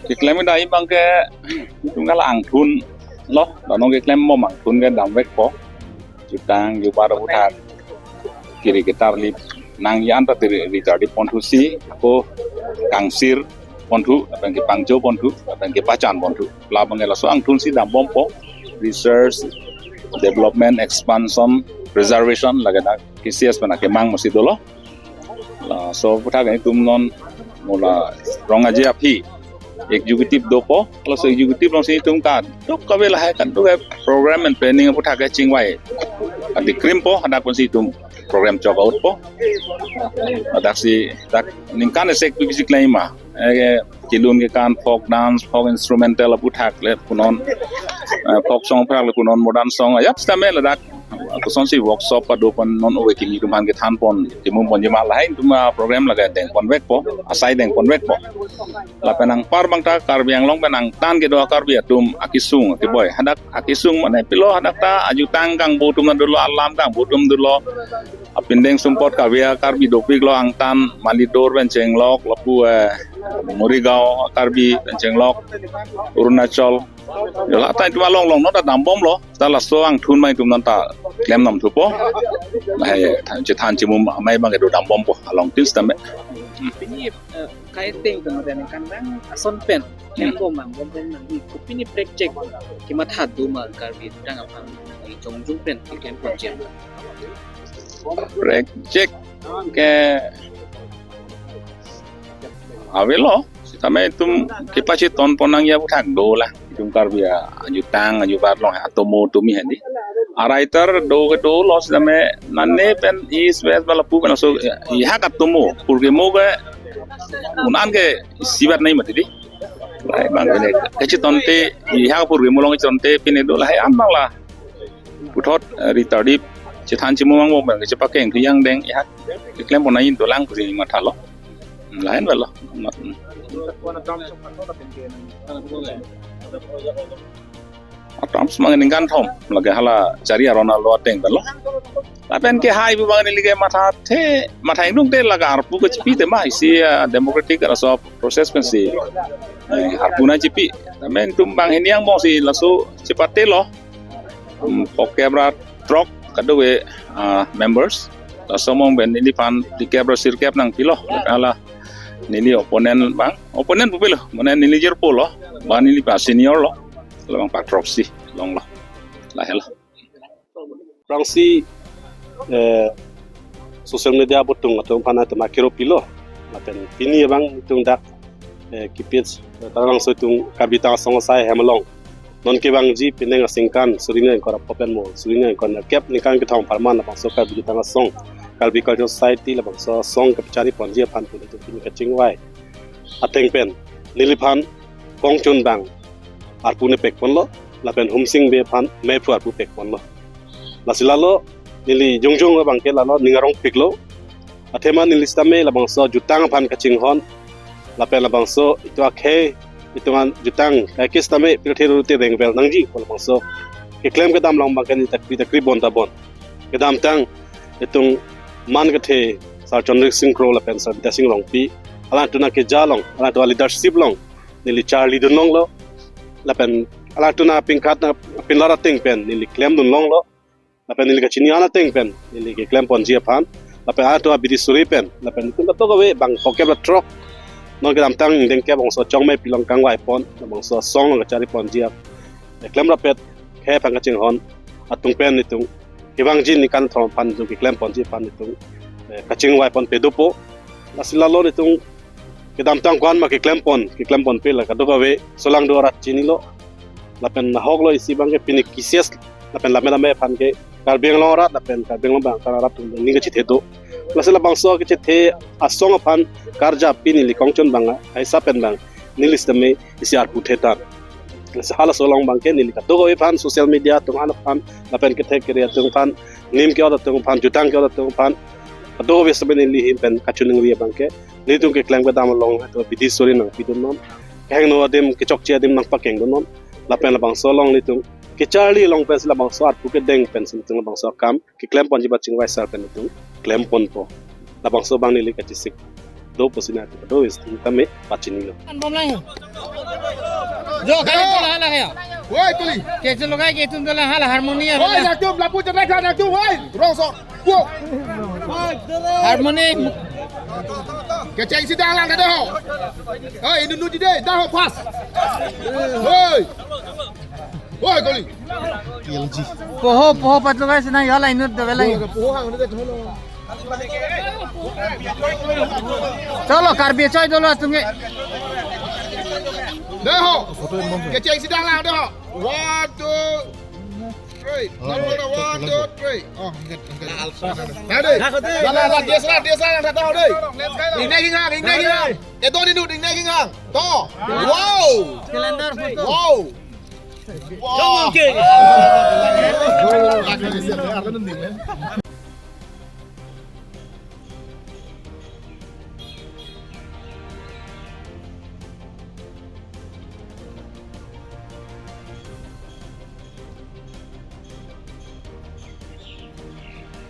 Kiklem dai bang ke tunggal angthun lo danong kiklem mo mangthun ke damwek po jutang jupara putar kiri gitar lip nang yan ta tiri di pontusi ko kangsir pontu bang ke pangjo pontu bang ke pacan pontu la bang la so angthun si dam bompo research development expansion preservation lagana kisias pana ke mang masi dolo la so putar ke tum non mola rong aja api executive dopo kalau so executive long si tum kan to kabe la kan to program and planning putar ke chingwai di krimpo ada pun si tum program coba out po ada si tak ningkan sek fisik laima kilun ke kan folk dance folk instrumental putar le punon folk song putar le punon modern song ayat stamel dak aku sonsi workshop pada pon non owe kimi tuman ke than pon timum pon jema lain tuma program laga deng konvek po asai deng konvek po la penang par bangta kar biang long penang tan ke do kar bi atum akisung ti boy hadak akisung mane pilo hadak ta aju tangkang butum dulu alam kang butum dulu apindeng sumpot kawia kar bi dopik lo angtan malidor benceng lok lapu Morigao karbi benceng lok Arunachal la ta tu long long no ta dam bom lo ta la so ang thun mai tum nan ta klem nam thu po la he je than chi mum mai bang ke do dam bom po along tin stam Pini kaiting kemudian kan bang ason pen yang bom nang di pini project kimat hadu mal karbi dang apa di jongjung pen ikan project ke avelo tame tum kipachi ton ponang ya buthak do la tum karbia ajutang ajubar long atomo tumi handi araitar do ke do los tame nanne pen is west bala pu pen so iha katumo purge moga unan ke sibat nai matidi lai bang ne kechi tonte iha purge molong tonte pine do la hai ambang la puthot ritardip chithan chimong mo bang ke pakeng yang deng iha klem bonain do lang puri mathalo lain balo Trump semangat dengan Tom lagi hala cari arona lo teng balo lapen ke hai bu bang ni matha indung te laga arpu ke cipi te mai si democratic raso proses pensi arpu na cipi men tumbang ini yang mau si lasu cepate lo pokebra trok kadowe members laso mong ben ini pan di kebra sirkep nang pilo ala nili oponen bang oponen pupilo monen nili jerpo lo ban nili pa senior lo bang pak troksi long lo lah hela prangsi social media butung atau pana te makiro pilo maten pini bang tung dak kipits tarang so tung kabita song sai hemlong non ke bang ji pineng singkan surina ko popen mo surina ko na kep nikan ke thong parman bang so kabita song Cultural Society la bangsa song kapchari ponjia phan pu tu pin kaching wai ateng pen niliphan kongchun bang arpune pek ponlo la pen humsing be phan me pu arpu pek ponlo la silalo nili jongjong bang ke la lo ningarong piklo athema nilistame la bangsa jutang phan kaching hon la pen la bangso itu akhe itungan jutang kakis tame piltheru te reng bel nangji pol bangso ke claim ke dam long bang ke takri bon ta bon ke dam tang itung man kathe sar chandrik singh kro la pen sar dasing long pi ala tuna ke jalong ala to leadership long nili charlie dun long lo la pen ala tuna pingkat na pinlara ting pen nili claim dun long lo la pen nili ka chiniana ting pen nili ke claim pon jia phan la pen ala to bidi suri pen la pen kun to we bang pokem la truck non ke dam tang deng ke bang so chong me pilong kang wai pon bang so song la chari pon jia claim la pet ke phang ka ching hon atung pen ni tung kibang jin ni kan thom pan ju ki klem pon ji pan itu kaching wai pon pedupo lasila lo itu kidam tang kwan ma ki klem pon pe la kadu we solang do rat chini lo lapen hog lo isi bang ke pinik kisias lapen lamela me pan ke kal beng lo rat lapen kal beng lo bang kar rat ni ngi thedo lasila bang so ke the asong pan karja pini li kongchon bang ai sapen bang nilis tame isi ar puthetan sahala solong bangke nili katogo pan social media tung ana pan lapen ke thek kriya tung pan nim ke oda tung pan jutang ke oda tung pan katogo we saben nili him pen kachuning riya bangke ni tung ke klang bedam long to bidi sori nang pidun non kang no adem ke chok che adem nang pakeng don non lapen labang solong ni tung ke charli long pen sila bang so ar pu ke deng pen sim tung bang so kam ke klem pon jibat ching wai sar pen tung klem pon po labang so bang nili ka chisik do posina do is tame pachinilo bom lang jo kaya to hala kaya Woi, tuli. ke chalo kaya ke tun dala hala harmonia Woi, nak jom lapu cerai kan nak jom, woi. Rosok. Woi. harmoni Keceng sidang lang dah. Hei, dulu di deh, dah pas. Woi. Woi, kali. poho patlo kaya sinang hala inut de velai Pohang ni dah hello. chalo karbi choy dolo tunge Dah ho. Keceng sidang lang dah. 1 2 3. One, two, three. Oh, ingat. Ada. Lah, dia serang dah tahu deh. Ding ngai. Itu ni ding ngai ngang. Toh. Wow. calendar foto Wow. Wow.